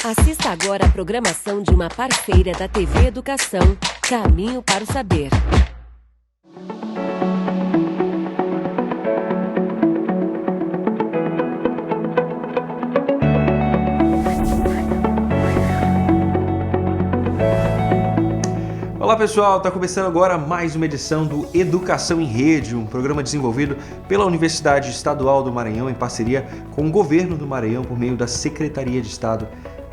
Assista agora a programação de uma parceira da TV Educação, Caminho para o Saber. Olá pessoal, está começando agora mais uma edição do Educação em Rede, um programa desenvolvido pela Universidade Estadual do Maranhão em parceria com o Governo do Maranhão por meio da Secretaria de Estado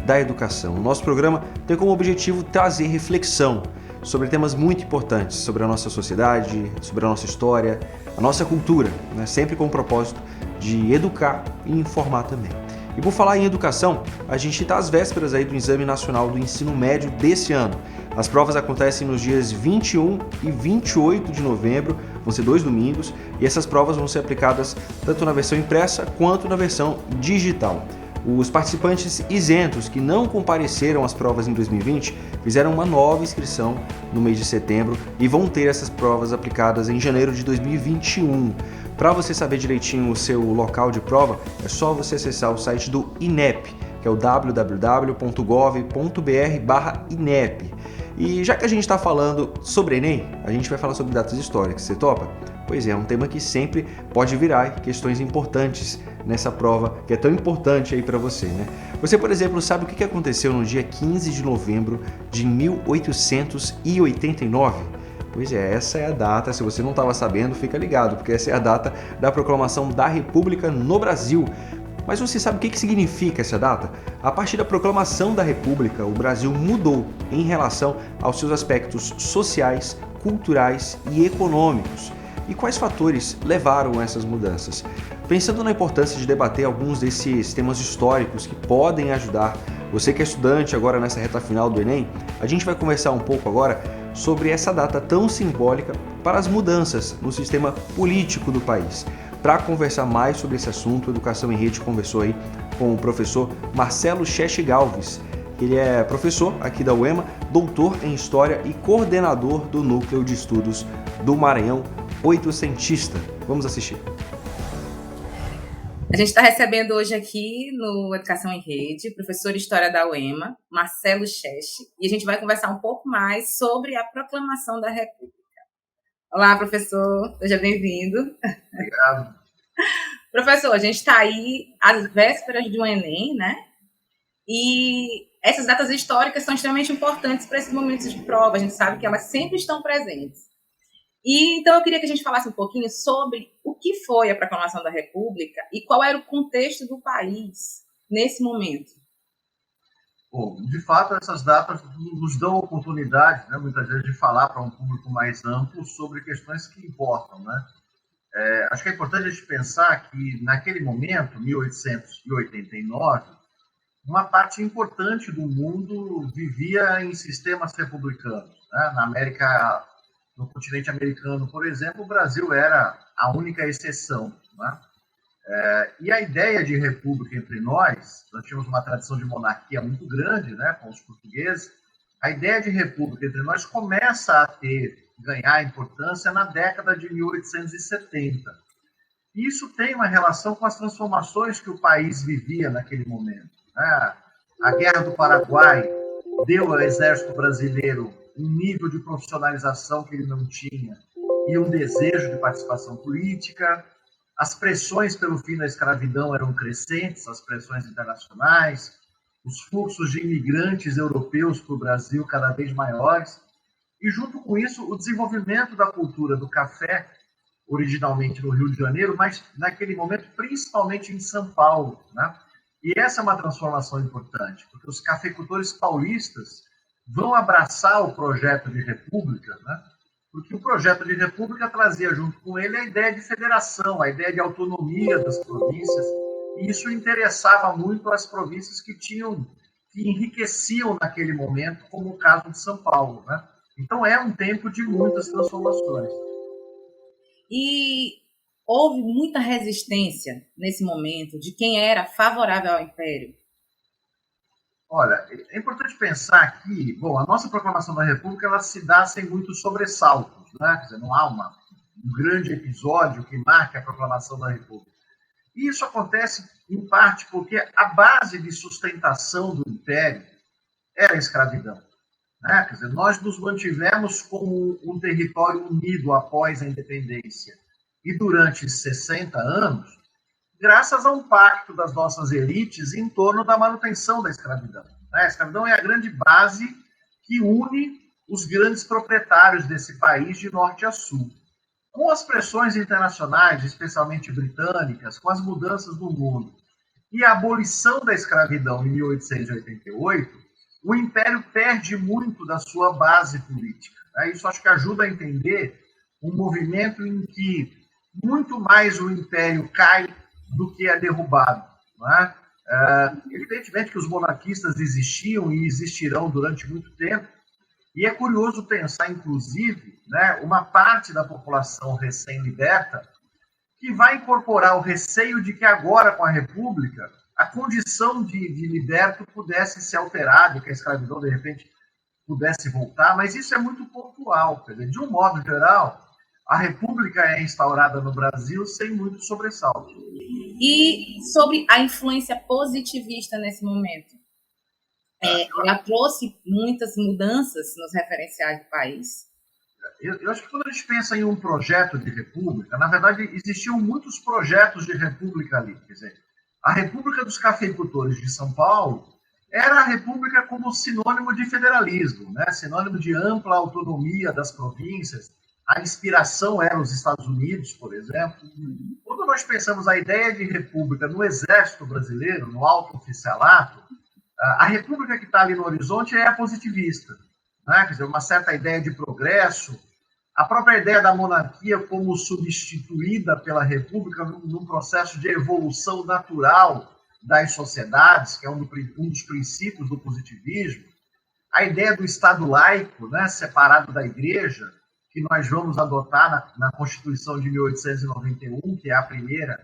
da Educação. O nosso programa tem como objetivo trazer reflexão sobre temas muito importantes, sobre a nossa sociedade, sobre a nossa história, a nossa cultura, né? Sempre com o propósito de educar e informar também. E por falar em educação, a gente está às vésperas aí do Exame Nacional do Ensino Médio desse ano. As provas acontecem nos dias 21 e 28 de novembro, vão ser 2 domingos, e essas provas vão ser aplicadas tanto na versão impressa quanto na versão digital. Os participantes isentos que não compareceram às provas em 2020 fizeram uma nova inscrição no mês de setembro e vão ter essas provas aplicadas em janeiro de 2021. Para você saber direitinho o seu local de prova, é só você acessar o site do INEP, que é o www.gov.br/INEP. E já que a gente está falando sobre Enem, a gente vai falar sobre datas históricas. Você topa? Pois é um tema que sempre pode virar questões importantes nessa prova, que é tão importante aí para você, né? Você, por exemplo, sabe o que aconteceu no dia 15 de novembro de 1889? Pois é, essa é a data, se você não estava sabendo, fica ligado, porque essa é a data da proclamação da República no Brasil. Mas você sabe o que significa essa data? A partir da proclamação da República, o Brasil mudou em relação aos seus aspectos sociais, culturais e econômicos. E quais fatores levaram a essas mudanças? Pensando na importância de debater alguns desses temas históricos que podem ajudar você que é estudante agora nessa reta final do Enem, a gente vai conversar um pouco agora sobre essa data tão simbólica para as mudanças no sistema político do país. Para conversar mais sobre esse assunto, a Educação em Rede conversou aí com o professor Marcelo Cheche Galves. Ele é professor aqui da UEMA, doutor em História e coordenador do Núcleo de Estudos do Maranhão, oitocentista. Vamos assistir. A gente está recebendo hoje aqui no Educação em Rede, professor de História da UEMA, Marcelo Cheche, e a gente vai conversar um pouco mais sobre a proclamação da República. Olá, professor, seja bem-vindo. Obrigado. Professor, a gente está aí às vésperas de um Enem, né? E essas datas históricas são extremamente importantes para esses momentos de prova, a gente sabe que elas sempre estão presentes. E então eu queria que a gente falasse um pouquinho sobre o que foi a proclamação da República e qual era o contexto do país nesse momento. Bom, de fato, essas datas nos dão oportunidade, né, muitas vezes, de falar para um público mais amplo sobre questões que importam, né? Acho que é importante a gente pensar que, naquele momento, 1889, uma parte importante do mundo vivia em sistemas republicanos, né? No continente americano, por exemplo, o Brasil era a única exceção, né? E a ideia de república entre nós tínhamos uma tradição de monarquia muito grande, né, com os portugueses. A ideia de república entre nós começa a ganhar importância na década de 1870. Isso tem uma relação com as transformações que o país vivia naquele momento, né? A Guerra do Paraguai deu ao exército brasileiro um nível de profissionalização que ele não tinha e um desejo de participação política. As pressões pelo fim da escravidão eram crescentes, as pressões internacionais, os fluxos de imigrantes europeus para o Brasil cada vez maiores, e junto com isso o desenvolvimento da cultura do café, originalmente no Rio de Janeiro, mas naquele momento principalmente em São Paulo, né? E essa é uma transformação importante, porque os cafeicultores paulistas vão abraçar o projeto de república, né? Porque o projeto de república trazia junto com ele a ideia de federação, a ideia de autonomia das províncias, e isso interessava muito as províncias que enriqueciam naquele momento, como o caso de São Paulo, né? Então é um tempo de muitas transformações. E houve muita resistência nesse momento de quem era favorável ao Império? Olha, é importante pensar que, bom, a nossa proclamação da República ela se dá sem muitos sobressaltos, né? Quer dizer, não há um grande episódio que marque a proclamação da República. E isso acontece, em parte, porque a base de sustentação do Império era a escravidão. Né? Quer dizer, nós nos mantivemos como um território unido após a independência e durante 60 anos, graças a um pacto das nossas elites em torno da manutenção da escravidão. A escravidão é a grande base que une os grandes proprietários desse país de norte a sul. Com as pressões internacionais, especialmente britânicas, com as mudanças no mundo e a abolição da escravidão em 1888, o Império perde muito da sua base política. Isso acho que ajuda a entender um movimento em que muito mais o Império cai do que é derrubado. Não é? Evidentemente que os monarquistas existiam e existirão durante muito tempo, e é curioso pensar, inclusive, né, uma parte da população recém-liberta que vai incorporar o receio de que agora, com a República, a condição de liberto pudesse ser alterada, que a escravidão, de repente, pudesse voltar, mas isso é muito pontual. Quer dizer, de um modo geral, a República é instaurada no Brasil sem muito sobressalto. E sobre a influência positivista nesse momento? Ela trouxe muitas mudanças nos referenciais do país. Eu acho que quando a gente pensa em um projeto de república, na verdade, existiam muitos projetos de república ali. Quer dizer, a República dos Cafeicultores de São Paulo era a república como sinônimo de federalismo, né? Sinônimo de ampla autonomia das províncias. A inspiração era os Estados Unidos, por exemplo. Quando nós pensamos a ideia de república no Exército Brasileiro, no alto oficialato, a república que está ali no horizonte é a positivista, né? Quer dizer, uma certa ideia de progresso, a própria ideia da monarquia como substituída pela república num processo de evolução natural das sociedades, que é um dos princípios do positivismo, a ideia do Estado laico, né, separado da Igreja, que nós vamos adotar na Constituição de 1891, que é a primeira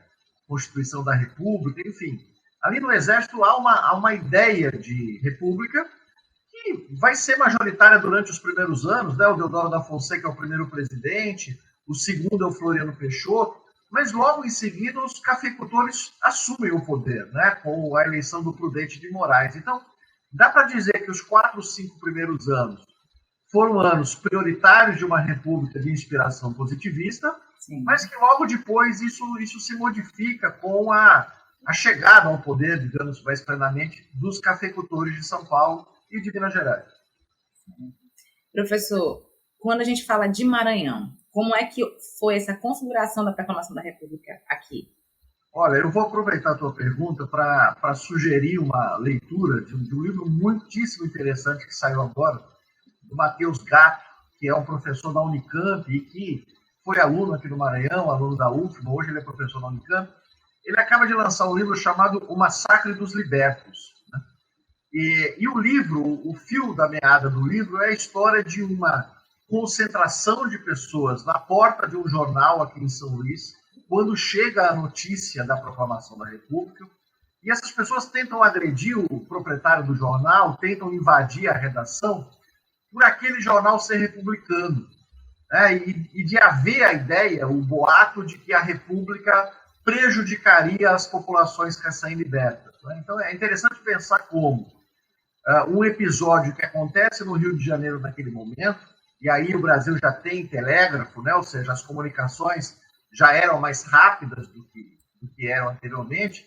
Constituição da República, enfim. Ali no Exército há uma ideia de república que vai ser majoritária durante os primeiros anos, né? O Deodoro da Fonseca é o primeiro presidente, o segundo é o Floriano Peixoto, mas logo em seguida os cafeicultores assumem o poder, né? Com a eleição do Prudente de Moraes. Então, dá para dizer que os 4 ou 5 primeiros anos foram anos prioritários de uma república de inspiração positivista, sim, mas que logo depois isso se modifica com a chegada ao poder, digamos mais plenamente, dos cafeicultores de São Paulo e de Minas Gerais. Professor, quando a gente fala de Maranhão, como é que foi essa configuração da proclamação da República aqui? Olha, eu vou aproveitar a tua pergunta para sugerir uma leitura de um livro muitíssimo interessante que saiu agora, do Matheus Gatto, que é um professor da Unicamp e que foi aluno aqui no Maranhão, aluno da UFMA, hoje ele é professor da Unicamp. Ele acaba de lançar um livro chamado O Massacre dos Libertos. Né? E o livro, o fio da meada do livro é a história de uma concentração de pessoas na porta de um jornal aqui em São Luís, quando chega a notícia da proclamação da República, e essas pessoas tentam agredir o proprietário do jornal, tentam invadir a redação, por aquele jornal ser republicano, né? E de haver a ideia, o boato de que a República prejudicaria as populações recém-libertas. Né? Então, é interessante pensar como um episódio que acontece no Rio de Janeiro naquele momento, e aí o Brasil já tem telégrafo, né? Ou seja, as comunicações já eram mais rápidas do que eram anteriormente.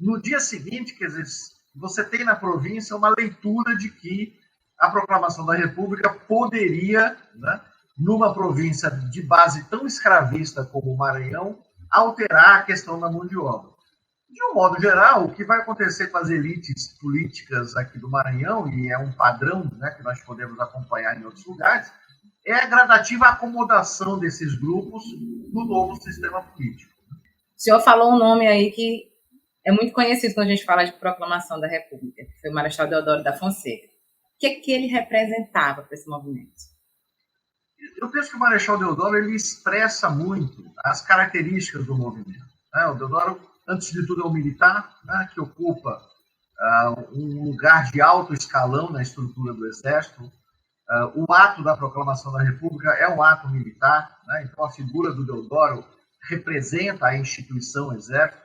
No dia seguinte, quer dizer, você tem na província uma leitura de que a proclamação da República poderia, né, numa província de base tão escravista como o Maranhão, alterar a questão da mão de obra. De um modo geral, o que vai acontecer com as elites políticas aqui do Maranhão, e é um padrão, né, que nós podemos acompanhar em outros lugares, é a gradativa acomodação desses grupos no novo sistema político. O senhor falou um nome aí que é muito conhecido quando a gente fala de proclamação da República, que foi o Marechal Deodoro da Fonseca. O que ele representava para esse movimento? Eu penso que o Marechal Deodoro ele expressa muito as características do movimento. Né? O Deodoro, antes de tudo, é um militar, né, que ocupa um lugar de alto escalão na estrutura do Exército. O ato da proclamação da República é um ato militar, né? Então a figura do Deodoro representa a instituição Exército.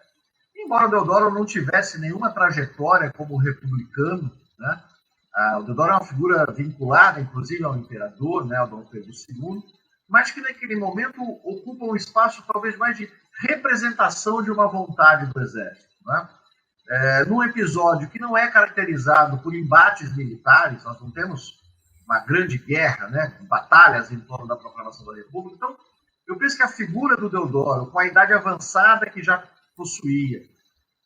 embora o Deodoro não tivesse nenhuma trajetória como republicano, né? O Deodoro é uma figura vinculada, inclusive, ao imperador, né, ao Dom Pedro II, mas que naquele momento ocupa um espaço talvez mais de representação de uma vontade do exército, né? Num episódio que não é caracterizado por embates militares, nós não temos uma grande guerra, né, batalhas em torno da proclamação da República. Então, eu penso que a figura do Deodoro, com a idade avançada que já possuía,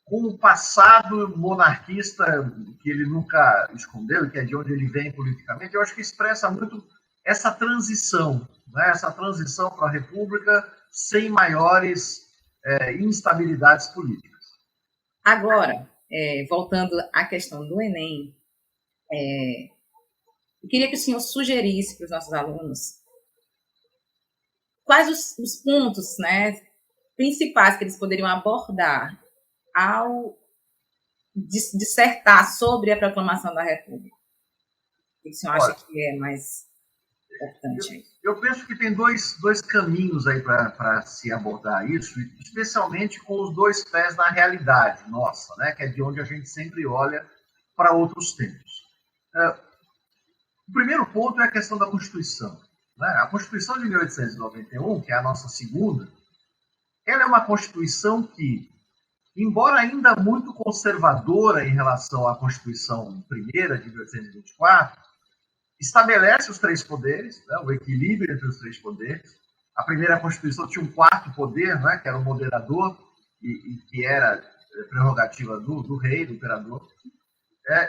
com o passado monarquista que ele nunca escondeu, que é de onde ele vem politicamente, eu acho que expressa muito essa transição, né? Essa transição para a República sem maiores instabilidades políticas. Agora, voltando à questão do Enem, eu queria que o senhor sugerisse para os nossos alunos quais os pontos, né, principais que eles poderiam abordar ao dissertar sobre a proclamação da República. O que o senhor acha que é mais importante? Eu penso que tem dois caminhos aí para se abordar isso, especialmente com os dois pés na realidade nossa, né, que é de onde a gente sempre olha para outros tempos. O primeiro ponto é a questão da Constituição. Né? A Constituição de 1891, que é a nossa segunda, ela é uma Constituição que, embora ainda muito conservadora em relação à Constituição primeira de 1824, estabelece os três poderes, né, o equilíbrio entre os três poderes. A primeira Constituição tinha um quarto poder, né, que era o moderador, e que era prerrogativa do rei, do imperador.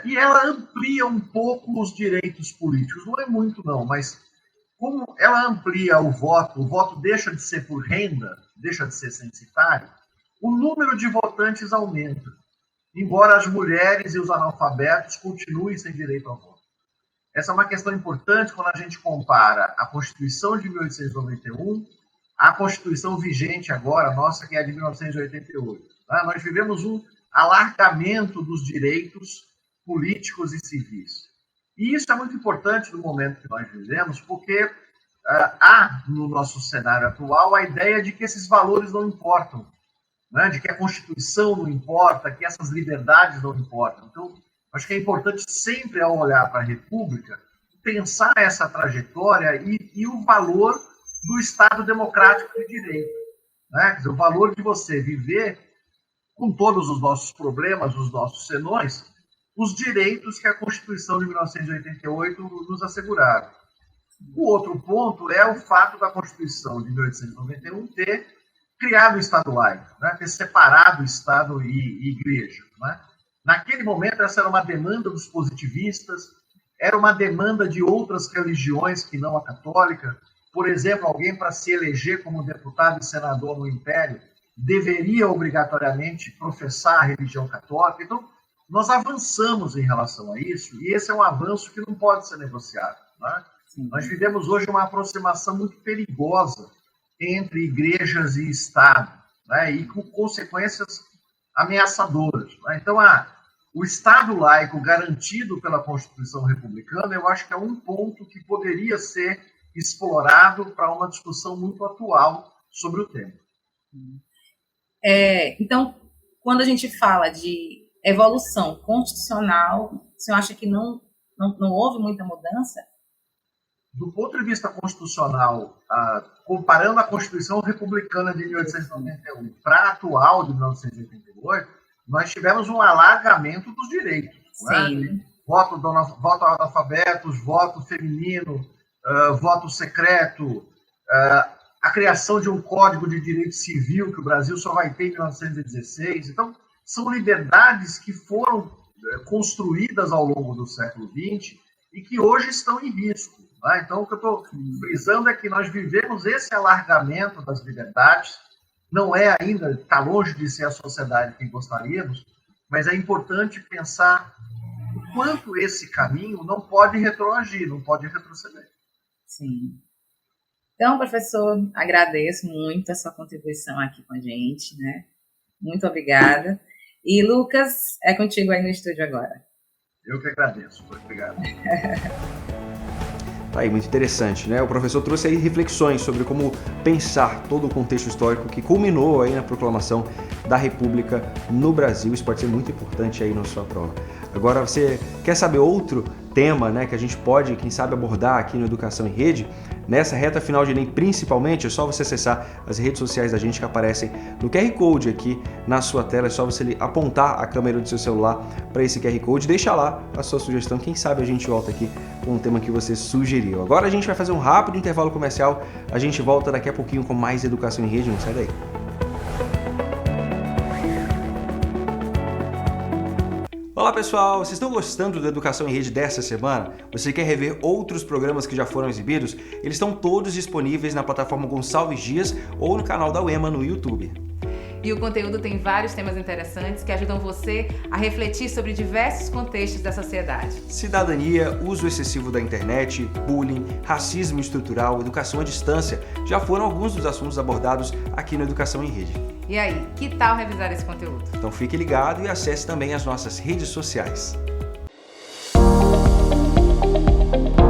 E ela amplia um pouco os direitos políticos. Não é muito, não, mas como ela amplia o voto deixa de ser por renda, deixa de ser censitário, o número de votantes aumenta, embora as mulheres e os analfabetos continuem sem direito ao voto. Essa é uma questão importante quando a gente compara a Constituição de 1891 à Constituição vigente agora, nossa, que é a de 1988. Tá? Nós vivemos um alargamento dos direitos políticos e civis. E isso é muito importante no momento que nós vivemos, porque há no nosso cenário atual a ideia de que esses valores não importam, né? De que a Constituição não importa, que essas liberdades não importam. Então, acho que é importante sempre, ao olhar para a República, pensar essa trajetória e o valor do Estado democrático de direito. Né? Quer dizer, o valor de você viver com todos os nossos problemas, os nossos senões, os direitos que a Constituição de 1988 nos asseguraram. O outro ponto é o fato da Constituição de 1891 ter criado o Estado laico, né? Ter separado o Estado e Igreja. Né? Naquele momento, essa era uma demanda dos positivistas, era uma demanda de outras religiões que não a católica. Por exemplo, alguém para se eleger como deputado e senador no Império deveria obrigatoriamente professar a religião católica. Então, nós avançamos em relação a isso, e esse é um avanço que não pode ser negociado. Né? Nós vivemos hoje uma aproximação muito perigosa entre igrejas e Estado, né? E com consequências ameaçadoras. Né? Então, o Estado laico garantido pela Constituição republicana, eu acho que é um ponto que poderia ser explorado para uma discussão muito atual sobre o tema. Então, quando a gente fala de evolução constitucional, o senhor acha que não houve muita mudança? Do ponto de vista constitucional, comparando a Constituição Republicana de 1891 para a atual de 1988, nós tivemos um alargamento dos direitos. Né? Voto analfabetos, voto feminino, voto secreto, a criação de um Código de Direito Civil que o Brasil só vai ter em 1916. Então, são liberdades que foram construídas ao longo do século XX e que hoje estão em risco. Tá? Então, o que eu estou frisando é que nós vivemos esse alargamento das liberdades, não é ainda, está longe de ser a sociedade que gostaríamos, mas é importante pensar o quanto esse caminho não pode retroagir, não pode retroceder. Sim. Então, professor, agradeço muito a sua contribuição aqui com a gente, né? Muito obrigada. E, Lucas, é contigo aí no estúdio agora. Eu que agradeço. Muito obrigado. Tá aí, muito interessante, né? O professor trouxe aí reflexões sobre como pensar todo o contexto histórico que culminou aí na proclamação da República no Brasil. Isso pode ser muito importante aí na sua prova. Agora, você quer saber outro tema, né, que a gente pode, quem sabe, abordar aqui no Educação em Rede? Nessa reta final de Enem, principalmente, é só você acessar as redes sociais da gente que aparecem no QR Code aqui na sua tela. É só você apontar a câmera do seu celular para esse QR Code, deixa lá a sua sugestão. Quem sabe a gente volta aqui com um tema que você sugeriu. Agora a gente vai fazer um rápido intervalo comercial. A gente volta daqui a pouquinho com mais Educação em Rede. Não sai daí. Olá pessoal, vocês estão gostando da Educação em Rede dessa semana? Você quer rever outros programas que já foram exibidos? Eles estão todos disponíveis na plataforma Gonçalves Dias ou no canal da UEMA no YouTube. E o conteúdo tem vários temas interessantes que ajudam você a refletir sobre diversos contextos da sociedade. Cidadania, uso excessivo da internet, bullying, racismo estrutural, educação à distância já foram alguns dos assuntos abordados aqui no Educação em Rede. E aí, que tal revisar esse conteúdo? Então fique ligado e acesse também as nossas redes sociais.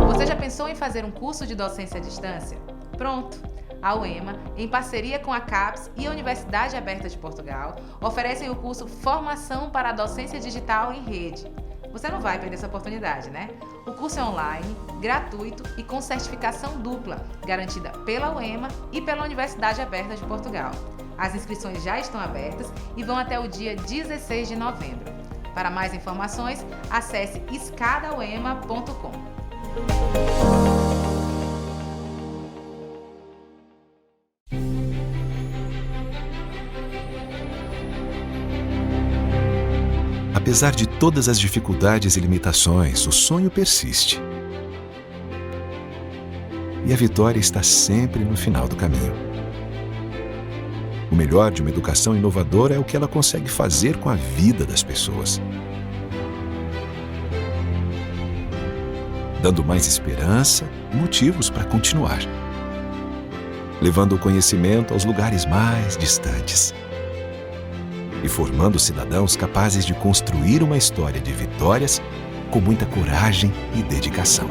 Você já pensou em fazer um curso de docência à distância? Pronto! A UEMA, em parceria com a CAPES e a Universidade Aberta de Portugal, oferecem o curso Formação para a Docência Digital em Rede. Você não vai perder essa oportunidade, né? O curso é online, gratuito e com certificação dupla, garantida pela UEMA e pela Universidade Aberta de Portugal. As inscrições já estão abertas e vão até o dia 16 de novembro. Para mais informações, acesse escadauema.com. Apesar de todas as dificuldades e limitações, o sonho persiste. E a vitória está sempre no final do caminho. O melhor de uma educação inovadora é o que ela consegue fazer com a vida das pessoas. Dando mais esperança e motivos para continuar. Levando o conhecimento aos lugares mais distantes. E formando cidadãos capazes de construir uma história de vitórias com muita coragem e dedicação.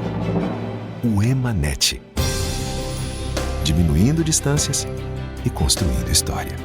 O EMANET. Diminuindo distâncias e construindo história.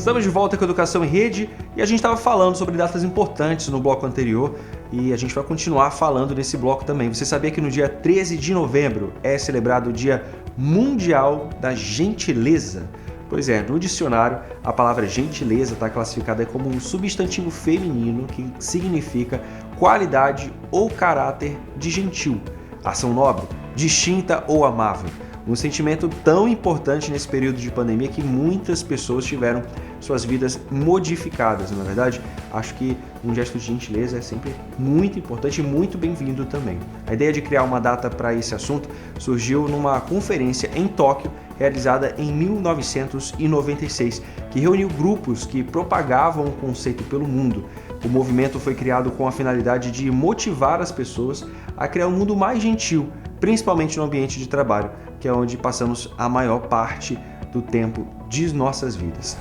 Estamos de volta com a Educação em Rede e a gente estava falando sobre datas importantes no bloco anterior e a gente vai continuar falando nesse bloco também. Você sabia que no dia 13 de novembro é celebrado o Dia Mundial da Gentileza? Pois é, no dicionário a palavra gentileza está classificada como um substantivo feminino que significa qualidade ou caráter de gentil, ação nobre, distinta ou amável. Um sentimento tão importante nesse período de pandemia que muitas pessoas tiveram suas vidas modificadas, na verdade. Acho que um gesto de gentileza é sempre muito importante e muito bem-vindo também. A ideia de criar uma data para esse assunto surgiu numa conferência em Tóquio, realizada em 1996, que reuniu grupos que propagavam o conceito pelo mundo. O movimento foi criado com a finalidade de motivar as pessoas a criar um mundo mais gentil, principalmente no ambiente de trabalho, que é onde passamos a maior parte do tempo de nossas vidas.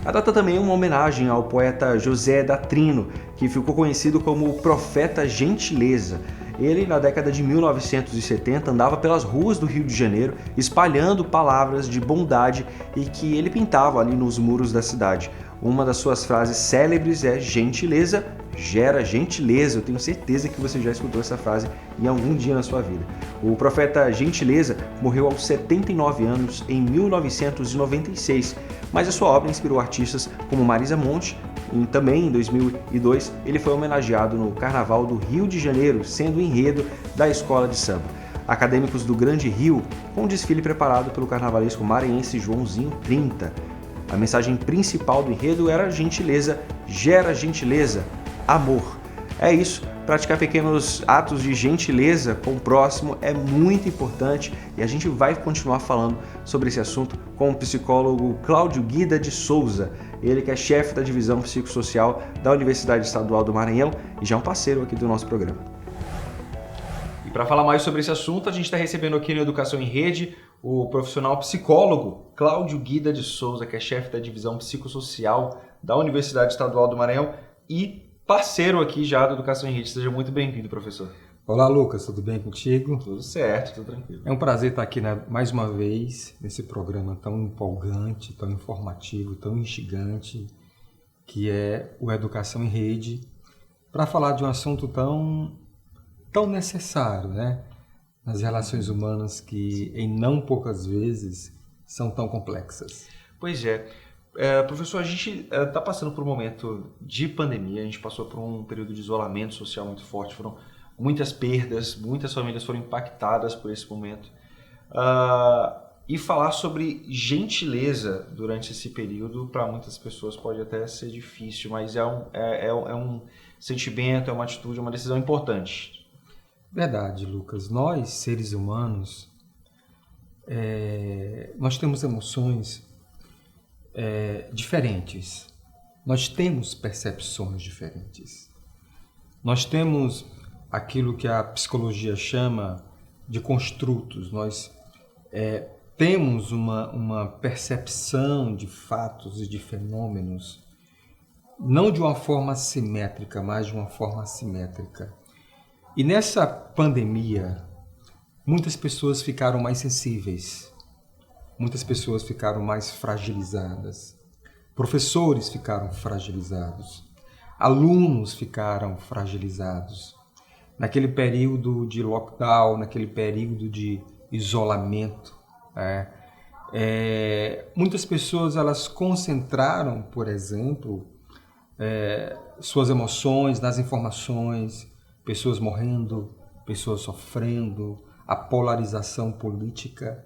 A data também é uma homenagem ao poeta José da Trino, que ficou conhecido como o Profeta Gentileza. Ele, na década de 1970, andava pelas ruas do Rio de Janeiro espalhando palavras de bondade e que ele pintava ali nos muros da cidade. Uma das suas frases célebres é gentileza gera gentileza. Eu tenho certeza que você já escutou essa frase em algum dia na sua vida. O Profeta Gentileza morreu aos 79 anos em 1996, mas a sua obra inspirou artistas como Marisa Monte. E também em 2002 ele foi homenageado no Carnaval do Rio de Janeiro, sendo o enredo da escola de samba. Acadêmicos do Grande Rio, com um desfile preparado pelo carnavalesco maranhense Joãozinho 30. A mensagem principal do enredo era gentileza gera gentileza, amor. É isso, praticar pequenos atos de gentileza com o próximo é muito importante e a gente vai continuar falando sobre esse assunto com o psicólogo Cláudio Guida de Souza. Ele que é chefe da divisão psicossocial da Universidade Estadual do Maranhão e já é um parceiro aqui do nosso programa. E para falar mais sobre esse assunto, a gente está recebendo aqui no Educação em Rede o profissional psicólogo Cláudio Guida de Souza, que é chefe da divisão psicossocial da Universidade Estadual do Maranhão e parceiro aqui já da Educação em Rede. Seja muito bem-vindo, professor. Olá, Lucas, tudo bem contigo? Tudo certo, tudo tranquilo. É um prazer estar aqui mais uma vez nesse programa tão empolgante, tão informativo, tão instigante, que é o Educação em Rede, para falar de um assunto tão necessário, né? Nas relações humanas que, em não poucas vezes, são tão complexas. Pois é. Professor, a gente está passando por um momento de pandemia, a gente passou por um período de isolamento social muito forte, foram muitas perdas, muitas famílias foram impactadas por esse momento. E falar sobre gentileza durante esse período, para muitas pessoas pode até ser difícil, mas é um sentimento, é uma atitude, é uma decisão importante. Verdade, Lucas. Nós, seres humanos, nós temos emoções diferentes. Nós temos percepções diferentes. Nós temos aquilo que a psicologia chama de construtos. Nós temos uma percepção de fatos e de fenômenos, não de uma forma simétrica, mas de uma forma assimétrica. E nessa pandemia, muitas pessoas ficaram mais sensíveis, muitas pessoas ficaram mais fragilizadas, professores ficaram fragilizados, alunos ficaram fragilizados. Naquele período de lockdown, naquele período de isolamento, muitas pessoas elas concentraram, por exemplo, suas emoções nas informações, pessoas morrendo, pessoas sofrendo, a polarização política.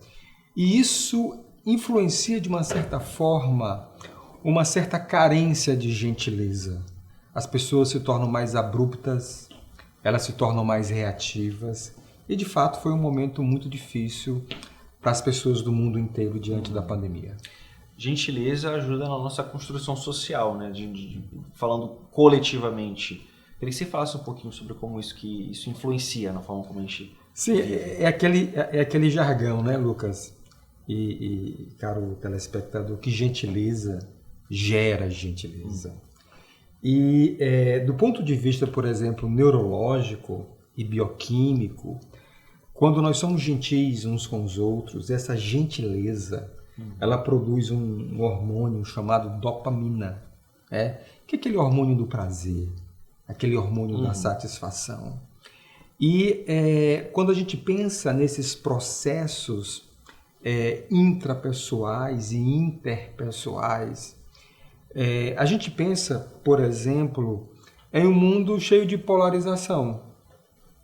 E isso influencia, de uma certa forma, uma certa carência de gentileza. As pessoas se tornam mais abruptas, elas se tornam mais reativas. E, de fato, foi um momento muito difícil para as pessoas do mundo inteiro diante da pandemia. Gentileza ajuda na nossa construção social, né? Falando coletivamente. Queria que você falasse um pouquinho sobre como isso influencia na forma como a gente... Sim, é aquele jargão, né, Lucas? E caro telespectador, que gentileza gera gentileza. E do ponto de vista, por exemplo, neurológico e bioquímico, quando nós somos gentis uns com os outros, essa gentileza, ela produz um hormônio chamado dopamina, que é aquele hormônio do prazer, aquele hormônio da satisfação. E quando a gente pensa nesses processos intrapessoais e interpessoais, a gente pensa, por exemplo, em um mundo cheio de polarização,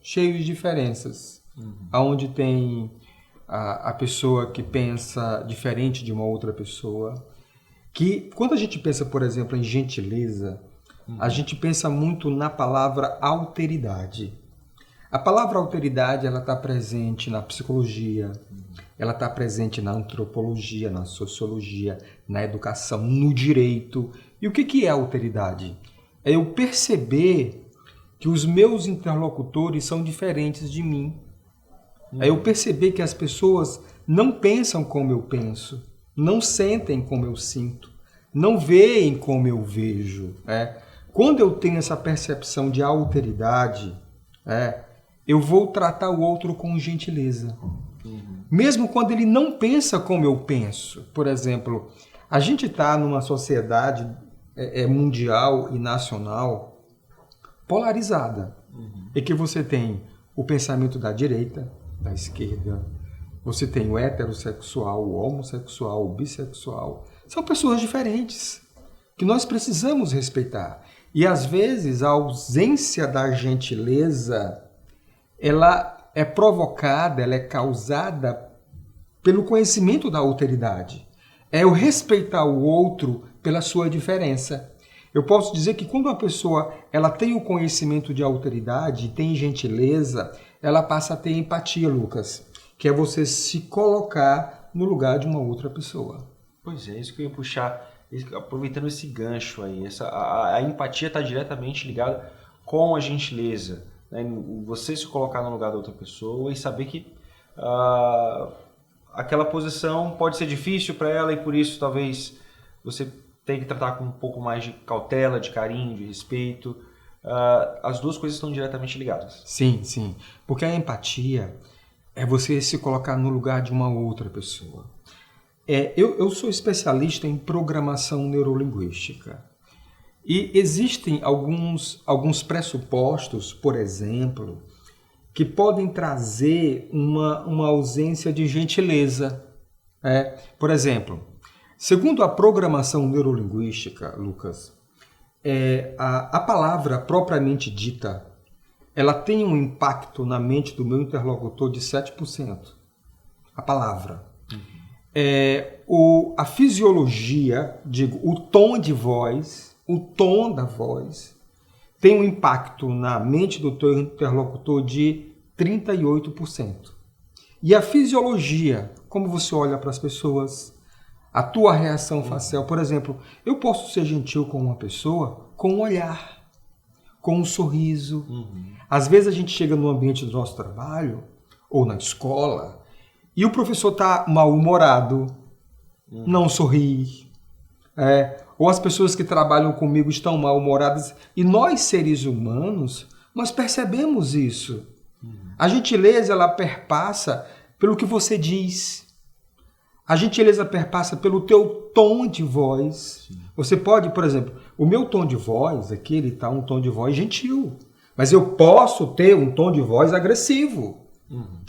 cheio de diferenças, onde tem a pessoa que pensa diferente de uma outra pessoa, que quando a gente pensa, por exemplo, em gentileza, a gente pensa muito na palavra alteridade. A palavra alteridade ela está presente na psicologia, ela está presente na antropologia, na sociologia, na educação, no direito. E o que é alteridade? É eu perceber que os meus interlocutores são diferentes de mim. É eu perceber que as pessoas não pensam como eu penso, não sentem como eu sinto, não veem como eu vejo. Quando eu tenho essa percepção de alteridade, eu vou tratar o outro com gentileza. Mesmo quando ele não pensa como eu penso. Por exemplo, a gente está numa sociedade mundial e nacional polarizada. E que você tem o pensamento da direita, da esquerda, você tem o heterossexual, o homossexual, o bissexual. São pessoas diferentes que nós precisamos respeitar. E às vezes a ausência da gentileza, ela é provocada, ela é causada pelo conhecimento da alteridade. É eu respeitar o outro pela sua diferença. Eu posso dizer que quando uma pessoa ela tem o conhecimento de autoridade, tem gentileza, ela passa a ter empatia, Lucas, que é você se colocar no lugar de uma outra pessoa. Pois é, isso que eu ia puxar, aproveitando esse gancho aí, a empatia está diretamente ligada com a gentileza, né? Você se colocar no lugar da outra pessoa e saber que aquela posição pode ser difícil para ela e por isso talvez você tenha que tratar com um pouco mais de cautela, de carinho, de respeito. As duas coisas estão diretamente ligadas. Sim, sim. Porque a empatia é você se colocar no lugar de uma outra pessoa. Eu sou especialista em programação neurolinguística. E existem alguns pressupostos, por exemplo, que podem trazer uma ausência de gentileza. Por exemplo, segundo a programação neurolinguística, Lucas, a palavra propriamente dita, ela tem um impacto na mente do meu interlocutor de 7%. A palavra. A fisiologia, o tom de voz, o tom da voz, tem um impacto na mente do teu interlocutor de 38%. E a fisiologia, como você olha para as pessoas, a tua reação facial, por exemplo, eu posso ser gentil com uma pessoa com um olhar, com um sorriso. Às vezes a gente chega no ambiente do nosso trabalho ou na escola e o professor está mal-humorado, não sorri, ou as pessoas que trabalham comigo estão mal-humoradas e nós, seres humanos, nós percebemos isso. A gentileza, ela perpassa pelo que você diz. A gentileza perpassa pelo teu tom de voz. Sim. Você pode, por exemplo, o meu tom de voz, aqui ele está um tom de voz gentil, mas eu posso ter um tom de voz agressivo.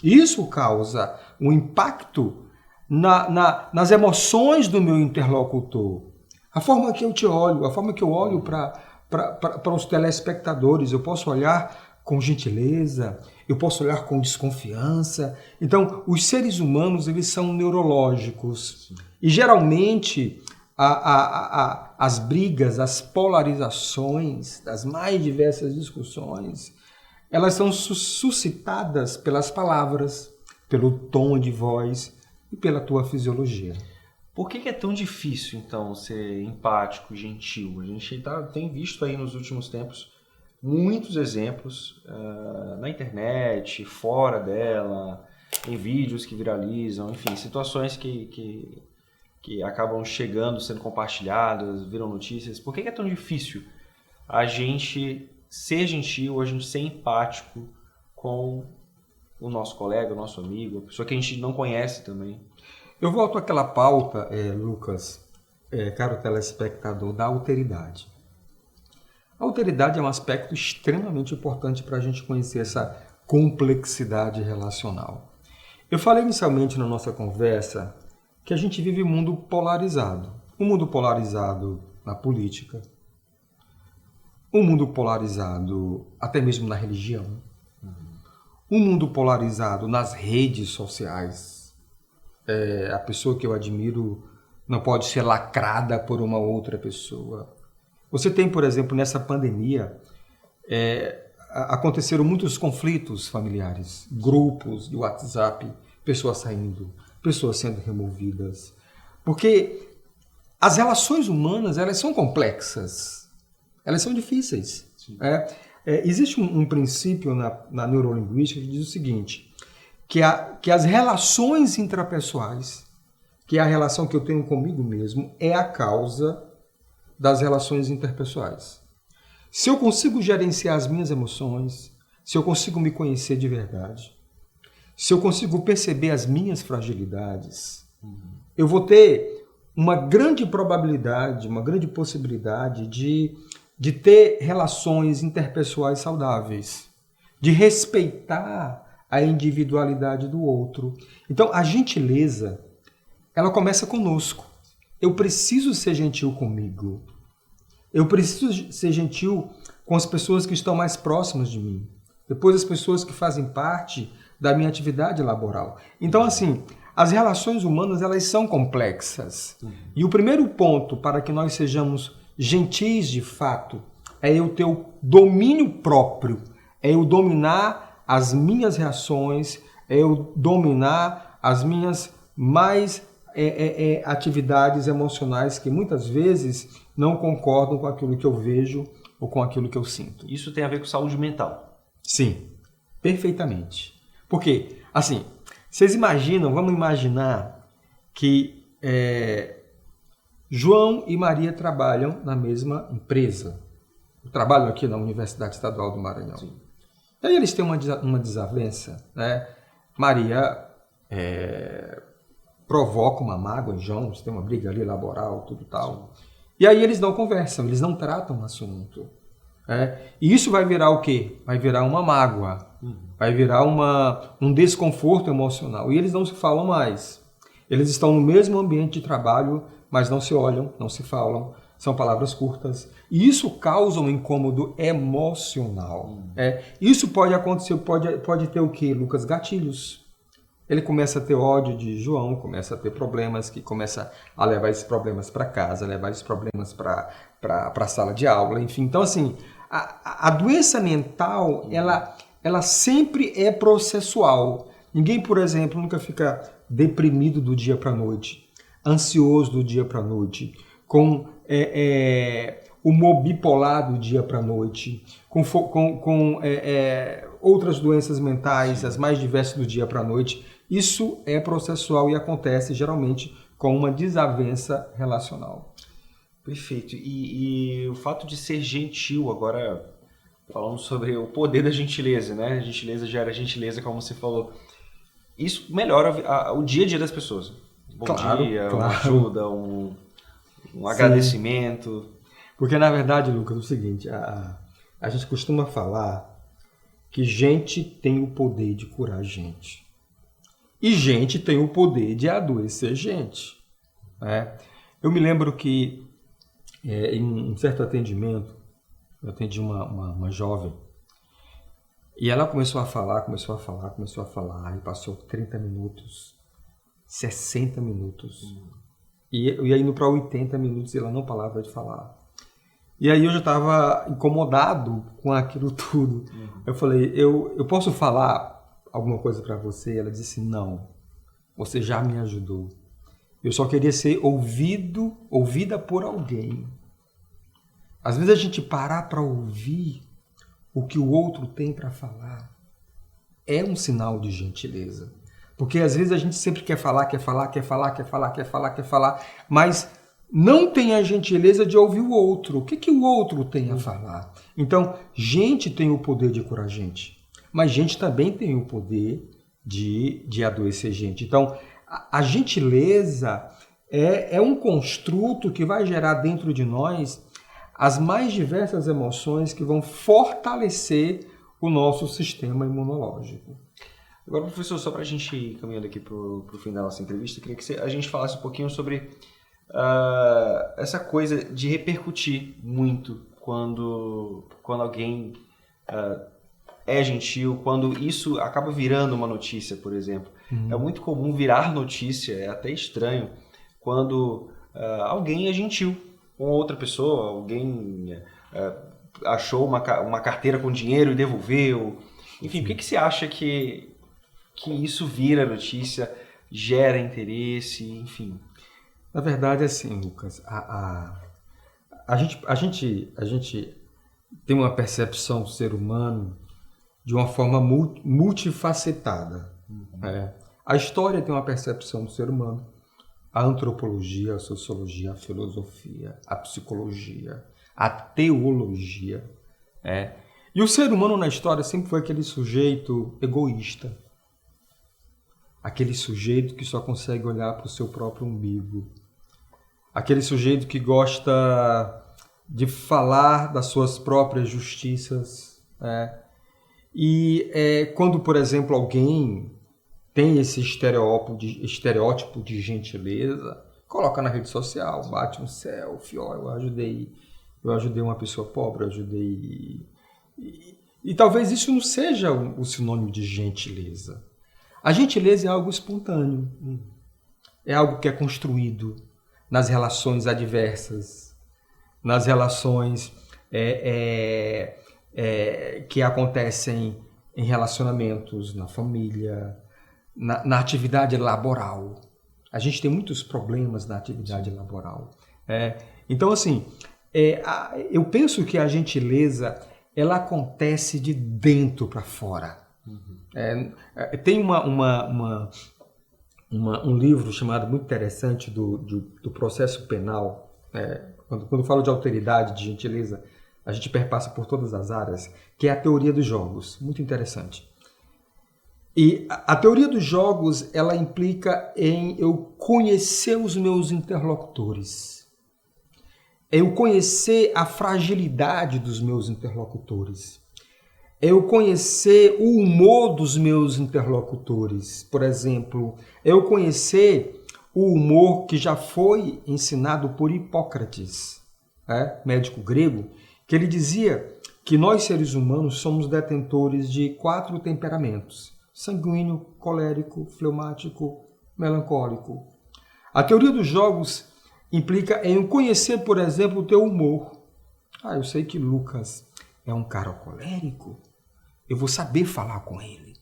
Isso causa um impacto nas emoções do meu interlocutor. A forma que eu te olho, a forma que eu olho para os telespectadores, eu posso olhar com gentileza, eu posso olhar com desconfiança. Então, os seres humanos, eles são neurológicos. E, geralmente, as brigas, as polarizações, das mais diversas discussões, elas são suscitadas pelas palavras, pelo tom de voz e pela tua fisiologia. Por que é tão difícil, então, ser empático, gentil? A gente tem visto aí nos últimos tempos muitos exemplos na internet, fora dela, em vídeos que viralizam, enfim, situações que acabam chegando, sendo compartilhadas, viram notícias. Por que é tão difícil a gente ser gentil, a gente ser empático com o nosso colega, o nosso amigo, a pessoa que a gente não conhece também? Eu volto àquela pauta, Lucas, caro telespectador, da alteridade. A alteridade é um aspecto extremamente importante para a gente conhecer essa complexidade relacional. Eu falei inicialmente na nossa conversa que a gente vive um mundo polarizado. Um mundo polarizado na política, um mundo polarizado até mesmo na religião, um mundo polarizado nas redes sociais. A pessoa que eu admiro não pode ser lacrada por uma outra pessoa. Você tem, por exemplo, nessa pandemia, aconteceram muitos conflitos familiares, grupos de WhatsApp, pessoas saindo, pessoas sendo removidas. Porque as relações humanas, elas são complexas, elas são difíceis. Existe um princípio na neurolinguística que diz o seguinte, que as relações intrapessoais, que é a relação que eu tenho comigo mesmo, é a causa das relações interpessoais. Se eu consigo gerenciar as minhas emoções, se eu consigo me conhecer de verdade, se eu consigo perceber as minhas fragilidades, eu vou ter uma grande probabilidade, uma grande possibilidade de ter relações interpessoais saudáveis, de respeitar a individualidade do outro. Então, a gentileza, ela começa conosco. Eu preciso ser gentil comigo. Eu preciso ser gentil com as pessoas que estão mais próximas de mim. Depois, as pessoas que fazem parte da minha atividade laboral. Então, assim, as relações humanas, elas são complexas. E o primeiro ponto para que nós sejamos Gentis, de fato, é eu ter o domínio próprio, é eu dominar as minhas reações, é eu dominar as minhas mais atividades emocionais que muitas vezes não concordam com aquilo que eu vejo ou com aquilo que eu sinto. Isso tem a ver com saúde mental? Sim, perfeitamente. Porque, assim, vocês imaginam, vamos imaginar que João e Maria trabalham na mesma empresa. Trabalham aqui na Universidade Estadual do Maranhão. Sim. E aí eles têm uma desavença, né? Maria provoca uma mágoa em João, tem uma briga ali laboral, tudo tal. Sim. E aí eles não conversam, eles não tratam o assunto. E isso vai virar o quê? Vai virar uma mágoa, vai virar um desconforto emocional. E eles não se falam mais. Eles estão no mesmo ambiente de trabalho, mas não se olham, não se falam. São palavras curtas. E isso causa um incômodo emocional. Isso pode acontecer, pode ter o quê, Lucas? Gatilhos. Ele começa a ter ódio de João, começa a ter problemas, que começa a levar esses problemas para casa, levar esses problemas para a sala de aula, enfim. Então, assim, a doença mental, ela sempre é processual. Ninguém, por exemplo, nunca fica deprimido do dia para a noite, ansioso do dia para a noite, com humor bipolar do dia para a noite, com outras doenças mentais, as mais diversas do dia para a noite. Isso é processual e acontece geralmente com uma desavença relacional. Perfeito. E o fato de ser gentil, agora falando sobre o poder da gentileza, né? A gentileza gera gentileza, como você falou. Isso melhora o dia a dia das pessoas. Bom dia, uma ajuda, um agradecimento. Porque, na verdade, Lucas, é o seguinte, a gente costuma falar que gente tem o poder de curar gente. E gente tem o poder de adoecer gente. Eu me lembro que, em um certo atendimento, eu atendi uma jovem, e ela começou a falar, e passou 30 minutos, 60 minutos, e indo para 80 minutos e ela não parava de falar. E aí eu já estava incomodado com aquilo tudo. Eu falei, eu posso falar alguma coisa para você? Ela disse, não, você já me ajudou. Eu só queria ser ouvida por alguém. Às vezes a gente parar para ouvir o que o outro tem para falar é um sinal de gentileza. Porque às vezes a gente sempre quer falar, mas não tem a gentileza de ouvir o outro. O que o outro tem a falar? Então, gente tem o poder de curar gente. Mas gente também tem o poder de adoecer gente. Então, a gentileza é um construto que vai gerar dentro de nós as mais diversas emoções que vão fortalecer o nosso sistema imunológico. Agora, professor, só para a gente ir caminhando aqui para o fim da nossa entrevista, queria que a gente falasse um pouquinho sobre essa coisa de repercutir muito quando alguém é gentil, quando isso acaba virando uma notícia, por exemplo. É muito comum virar notícia, é até estranho, quando alguém é gentil com outra pessoa, alguém achou uma carteira com dinheiro e devolveu. Enfim, por que você acha que isso vira notícia, gera interesse, enfim? Na verdade, assim, Lucas, a gente tem uma percepção do ser humano de uma forma multifacetada. A história tem uma percepção do ser humano, a antropologia, a sociologia, a filosofia, a psicologia, a teologia. E o ser humano na história sempre foi aquele sujeito egoísta, aquele sujeito que só consegue olhar para o seu próprio umbigo, aquele sujeito que gosta de falar das suas próprias justiças. E quando, por exemplo, alguém tem esse estereótipo de gentileza, coloca na rede social, bate um selfie, eu ajudei uma pessoa pobre, eu ajudei... E talvez isso não seja o sinônimo de gentileza. A gentileza é algo espontâneo, é algo que é construído nas relações adversas, nas relações que acontecem em relacionamentos, na família, na atividade laboral. A gente tem muitos problemas na atividade laboral. Então, assim, eu penso que a gentileza, ela acontece de dentro para fora. Tem um livro chamado, muito interessante, do processo penal. Quando falo de alteridade, de gentileza, a gente perpassa por todas as áreas, que é a teoria dos jogos. Muito interessante. E a teoria dos jogos, ela implica em eu conhecer os meus interlocutores. Eu conhecer a fragilidade dos meus interlocutores. Eu conhecer o humor dos meus interlocutores. Por exemplo, eu conhecer o humor que já foi ensinado por Hipócrates, médico grego, que ele dizia que nós, seres humanos, somos detentores de 4 temperamentos: sanguíneo, colérico, fleumático, melancólico. A teoria dos jogos implica em conhecer, por exemplo, o teu humor. Eu sei que Lucas é um cara colérico. Eu vou saber falar com ele.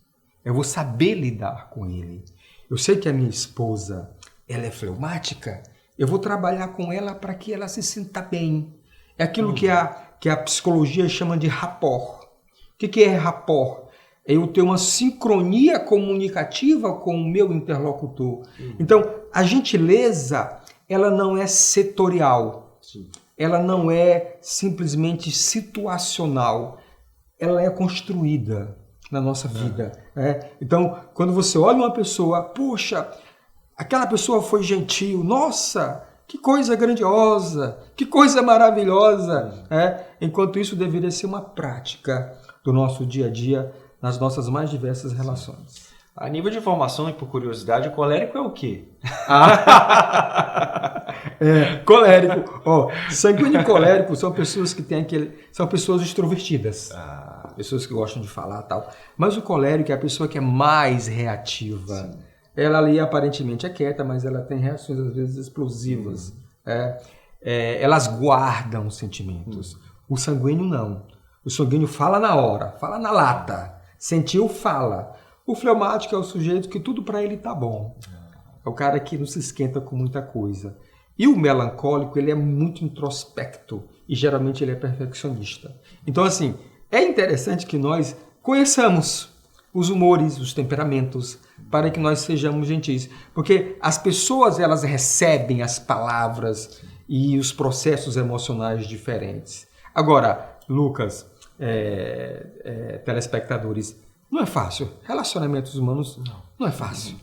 Eu vou saber lidar com ele. Eu sei que a minha esposa, ela é fleumática. Eu vou trabalhar com ela para que ela se sinta bem. É aquilo que a psicologia chama de rapport. O que é rapport? É eu ter uma sincronia comunicativa com o meu interlocutor. Então, a gentileza, ela não é setorial. Sim. Ela não é simplesmente situacional. Ela é construída na nossa vida. Então, quando você olha uma pessoa, poxa, aquela pessoa foi gentil, nossa, que coisa grandiosa, que coisa maravilhosa. Enquanto isso deveria ser uma prática do nosso dia a dia, nas nossas mais diversas relações. A nível de informação e por curiosidade, o colérico é o quê? Colérico. Sanguíneo e colérico são pessoas que têm são pessoas extrovertidas. Pessoas que gostam de falar e tal. Mas o colérico é a pessoa que é mais reativa. Sim. Ela ali aparentemente é quieta, mas ela tem reações às vezes explosivas. Elas guardam sentimentos. O sanguíneo não. O sanguíneo fala na hora, fala na lata. Sentiu, fala. O fleumático é o sujeito que tudo para ele tá bom. É o cara que não se esquenta com muita coisa. E o melancólico, ele é muito introspecto e geralmente ele é perfeccionista. Então, assim, é interessante que nós conheçamos os humores, os temperamentos, para que nós sejamos gentis. Porque as pessoas, elas recebem as palavras e os processos emocionais diferentes. Agora, Lucas, telespectadores, não é fácil. Relacionamentos humanos não é fácil.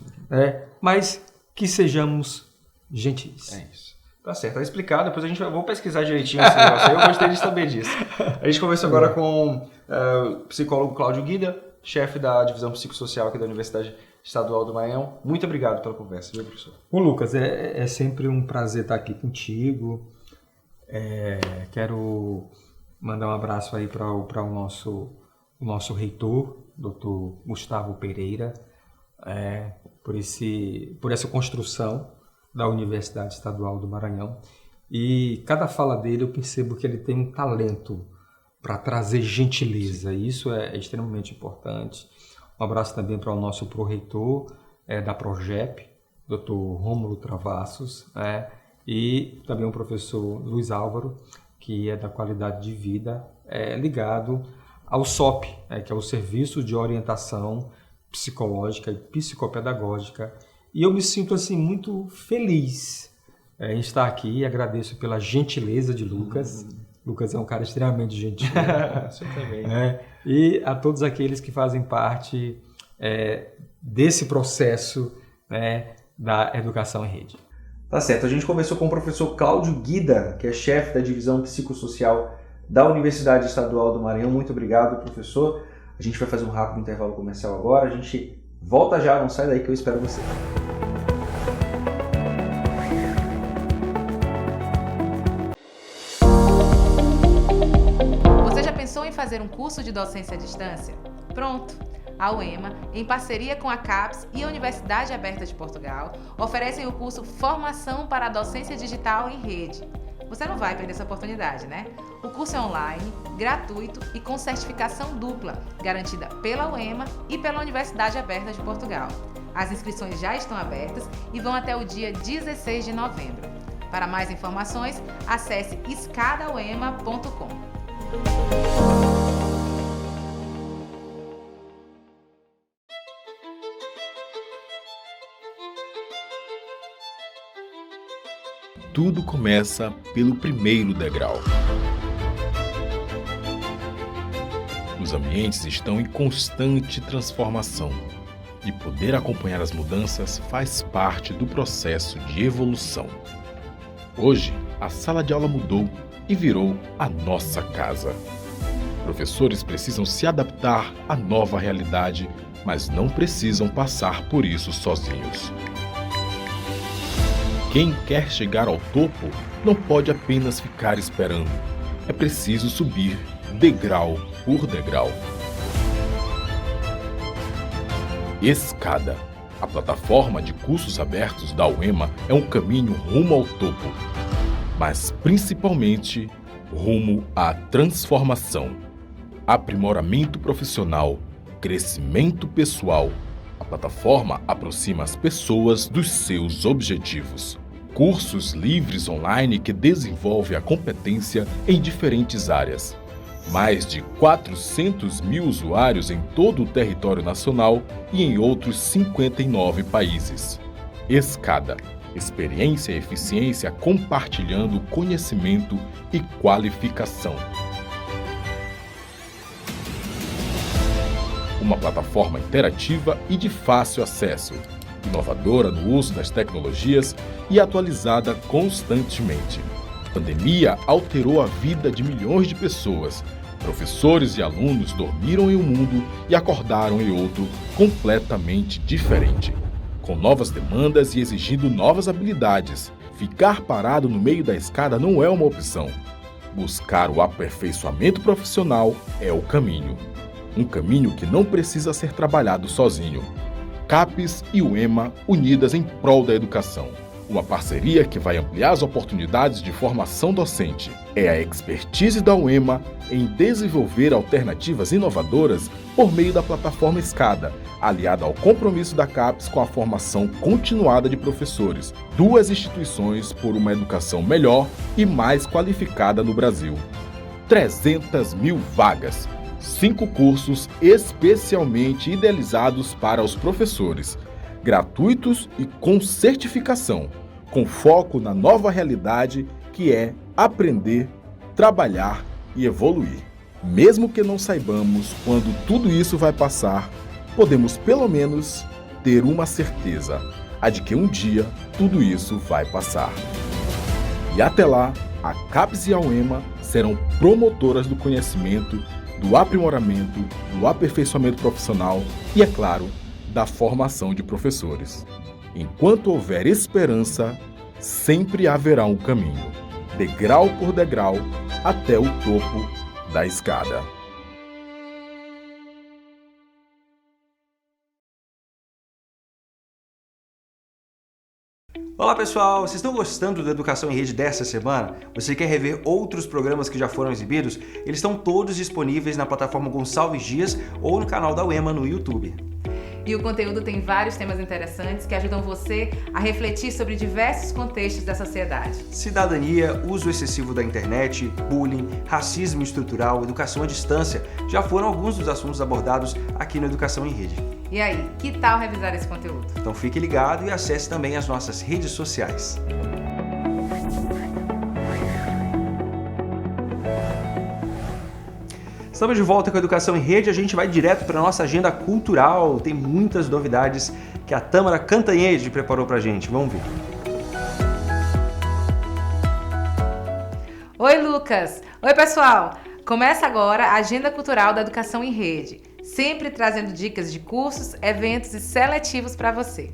Mas que sejamos gentis. É isso. Tá certo, tá explicado. Depois vou pesquisar direitinho esse negócio aí. Eu gostei de saber disso. A gente conversou agora com o psicólogo Cláudio Guida, chefe da divisão psicossocial aqui da Universidade Estadual do Maranhão. Muito obrigado pela conversa, viu, professor? Lucas, é sempre um prazer estar aqui contigo. Quero mandar um abraço aí para o nosso reitor, Dr. Gustavo Pereira, por essa construção da Universidade Estadual do Maranhão. E cada fala dele eu percebo que ele tem um talento para trazer gentileza, e isso é extremamente importante. Um abraço também para o nosso pró-reitor da Progep, Dr. Rômulo Travassos, e também o professor Luiz Álvaro, que é da qualidade de vida, ligado ao SOP, que é o Serviço de Orientação Psicológica e Psicopedagógica. E eu me sinto assim muito feliz em estar aqui e agradeço pela gentileza de Lucas. Lucas é um cara extremamente gentil. Você também. E a todos aqueles que fazem parte desse processo da educação em rede. Tá certo, a gente conversou com o professor Cláudio Guida, que é chefe da divisão psicossocial da Universidade Estadual do Maranhão. Muito obrigado, professor. A gente vai fazer um rápido intervalo comercial agora. A gente volta já, não sai daí que eu espero você. Você já pensou em fazer um curso de docência à distância? Pronto! A UEMA, em parceria com a CAPES e a Universidade Aberta de Portugal, oferecem o curso Formação para a Docência Digital em Rede. Você não vai perder essa oportunidade, né? O curso é online, gratuito e com certificação dupla, garantida pela UEMA e pela Universidade Aberta de Portugal. As inscrições já estão abertas e vão até o dia 16 de novembro. Para mais informações, acesse escadauema.com. Tudo começa pelo primeiro degrau. Os ambientes estão em constante transformação e poder acompanhar as mudanças faz parte do processo de evolução. Hoje, a sala de aula mudou e virou a nossa casa. Professores precisam se adaptar à nova realidade, mas não precisam passar por isso sozinhos. Quem quer chegar ao topo não pode apenas ficar esperando. É preciso subir degrau por degrau. Escada. A plataforma de cursos abertos da UEMA é um caminho rumo ao topo, mas principalmente rumo à transformação, aprimoramento profissional, crescimento pessoal. A plataforma aproxima as pessoas dos seus objetivos. Cursos livres online que desenvolvem a competência em diferentes áreas. Mais de 400 mil usuários em todo o território nacional e em outros 59 países. Escada. Experiência e eficiência compartilhando conhecimento e qualificação. Uma plataforma interativa e de fácil acesso, inovadora no uso das tecnologias e atualizada constantemente. A pandemia alterou a vida de milhões de pessoas. Professores e alunos dormiram em um mundo e acordaram em outro completamente diferente, com novas demandas e exigindo novas habilidades. Ficar parado no meio da escada não é uma opção. Buscar o aperfeiçoamento profissional é o caminho. Um caminho que não precisa ser trabalhado sozinho. CAPES e UEMA unidas em prol da educação. Uma parceria que vai ampliar as oportunidades de formação docente. É a expertise da UEMA em desenvolver alternativas inovadoras por meio da plataforma Escada, aliada ao compromisso da CAPES com a formação continuada de professores. 2 instituições por uma educação melhor e mais qualificada no Brasil. 300 mil vagas. 5 cursos especialmente idealizados para os professores, gratuitos e com certificação, com foco na nova realidade que é aprender, trabalhar e evoluir. Mesmo que não saibamos quando tudo isso vai passar, podemos pelo menos ter uma certeza, a de que um dia tudo isso vai passar. E até lá, a CAPES e a UEMA serão promotoras do conhecimento, do aprimoramento, do aperfeiçoamento profissional e, é claro, da formação de professores. Enquanto houver esperança, sempre haverá um caminho, degrau por degrau, até o topo da escada. Olá pessoal, vocês estão gostando da Educação em Rede dessa semana? Você quer rever outros programas que já foram exibidos? Eles estão todos disponíveis na plataforma Gonçalves Dias ou no canal da UEMA no YouTube. E o conteúdo tem vários temas interessantes que ajudam você a refletir sobre diversos contextos da sociedade. Cidadania, uso excessivo da internet, bullying, racismo estrutural, educação à distância já foram alguns dos assuntos abordados aqui no Educação em Rede. E aí, que tal revisar esse conteúdo? Então fique ligado e acesse também as nossas redes sociais. Estamos de volta com a Educação em Rede, a gente vai direto para a nossa agenda cultural. Tem muitas novidades que a Tâmara Cantanhede preparou para a gente. Vamos ver. Oi, Lucas! Oi, pessoal! Começa agora a Agenda Cultural da Educação em Rede, sempre trazendo dicas de cursos, eventos e seletivos para você.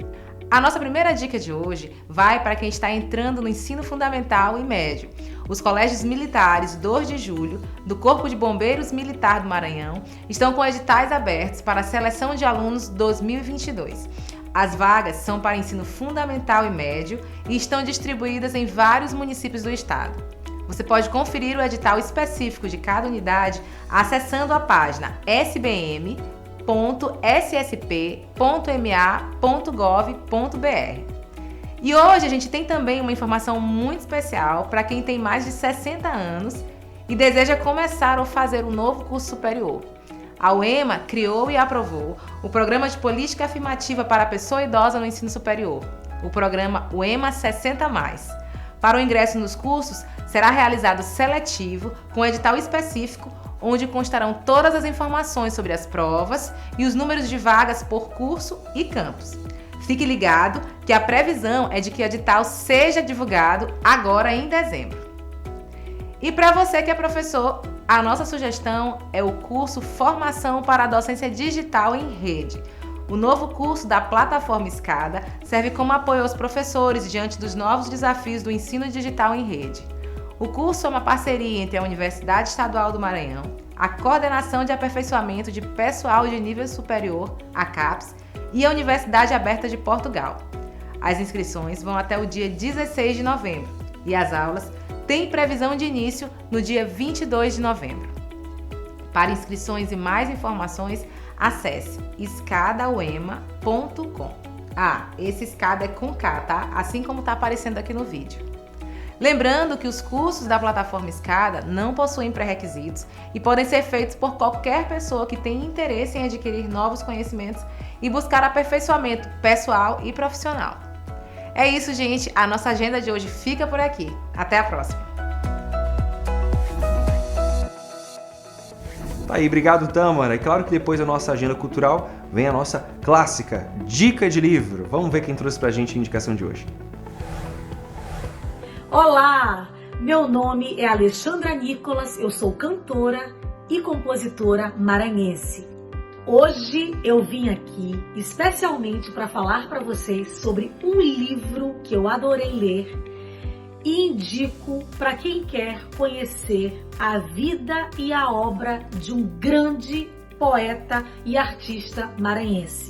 A nossa primeira dica de hoje vai para quem está entrando no ensino fundamental e médio. Os colégios militares 2 de julho, do Corpo de Bombeiros Militar do Maranhão, estão com editais abertos para a seleção de alunos 2022. As vagas são para ensino fundamental e médio e estão distribuídas em vários municípios do estado. Você pode conferir o edital específico de cada unidade acessando a página sbm.ssp.ma.gov.br. E hoje a gente tem também uma informação muito especial para quem tem mais de 60 anos e deseja começar ou fazer um novo curso superior. A UEMA criou e aprovou o Programa de Política Afirmativa para a Pessoa Idosa no Ensino Superior, o programa UEMA 60+. Para o ingresso nos cursos, será realizado seletivo com edital específico, onde constarão todas as informações sobre as provas e os números de vagas por curso e campus. Fique ligado que a previsão é de que o edital seja divulgado agora em dezembro. E para você que é professor, a nossa sugestão é o curso Formação para a Docência Digital em Rede. O novo curso da plataforma Escada serve como apoio aos professores diante dos novos desafios do ensino digital em rede. O curso é uma parceria entre a Universidade Estadual do Maranhão, a Coordenação de Aperfeiçoamento de Pessoal de Nível Superior, a CAPES, e a Universidade Aberta de Portugal. As inscrições vão até o dia 16 de novembro e as aulas têm previsão de início no dia 22 de novembro. Para inscrições e mais informações, acesse escadauema.com. Esse escada é com K, tá? Assim como está aparecendo aqui no vídeo. Lembrando que os cursos da plataforma Escada não possuem pré-requisitos e podem ser feitos por qualquer pessoa que tenha interesse em adquirir novos conhecimentos e buscar aperfeiçoamento pessoal e profissional. É isso, gente. A nossa agenda de hoje fica por aqui. Até a próxima. Tá aí, obrigado, Tâmara. E claro que depois da nossa agenda cultural vem a nossa clássica Dica de Livro. Vamos ver quem trouxe pra gente a indicação de hoje. Olá, meu nome é Alexandra Nicolas, eu sou cantora e compositora maranhense. Hoje eu vim aqui especialmente para falar para vocês sobre um livro que eu adorei ler e indico para quem quer conhecer a vida e a obra de um grande poeta e artista maranhense,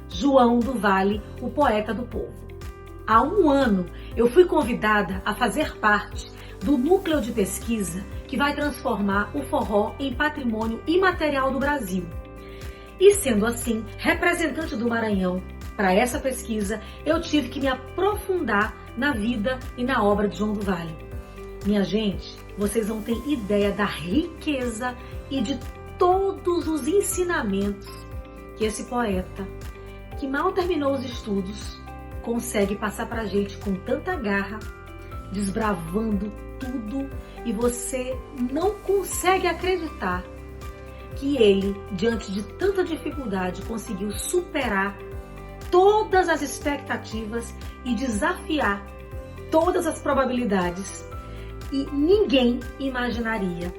João do Vale, o poeta do povo. Há um ano eu fui convidada a fazer parte do núcleo de pesquisa que vai transformar o forró em patrimônio imaterial do Brasil. E sendo assim, representante do Maranhão para essa pesquisa, eu tive que me aprofundar na vida e na obra de João do Vale. Minha gente, vocês não têm ideia da riqueza e de todos os ensinamentos que esse poeta, que mal terminou os estudos, consegue passar pra gente com tanta garra, desbravando tudo, e você não consegue acreditar que ele, diante de tanta dificuldade, conseguiu superar todas as expectativas e desafiar todas as probabilidades. E ninguém imaginaria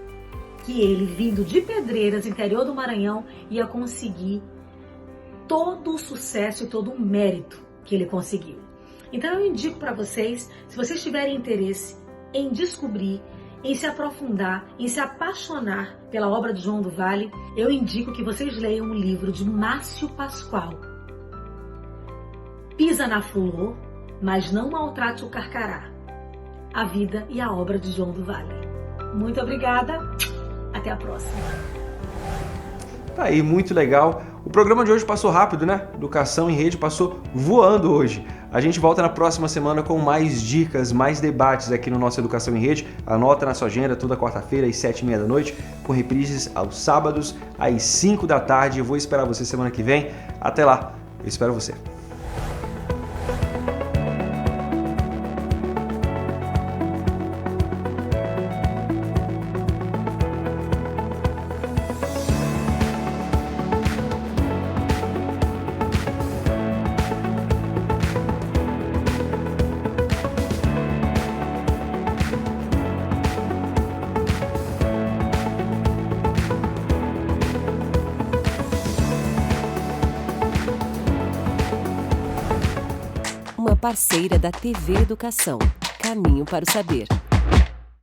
que ele, vindo de Pedreiras, interior do Maranhão, ia conseguir todo o sucesso e todo o mérito que ele conseguiu. Então eu indico para vocês, se vocês tiverem interesse em descobrir, em se aprofundar, em se apaixonar pela obra de João do Vale, eu indico que vocês leiam o livro de Márcio Pascoal, Pisa na Flor, mas não maltrate o carcará. A vida e a obra de João do Vale. Muito obrigada, até a próxima. Tá aí, muito legal. O programa de hoje passou rápido, né? Educação em Rede passou voando hoje. A gente volta na próxima semana com mais dicas, mais debates aqui no nosso Educação em Rede. Anota na sua agenda, toda quarta-feira às 7h30 da noite, com reprises aos sábados às 5 da tarde. Eu vou esperar você semana que vem. Até lá, eu espero você. Parceira da TV Educação. Caminho para o Saber.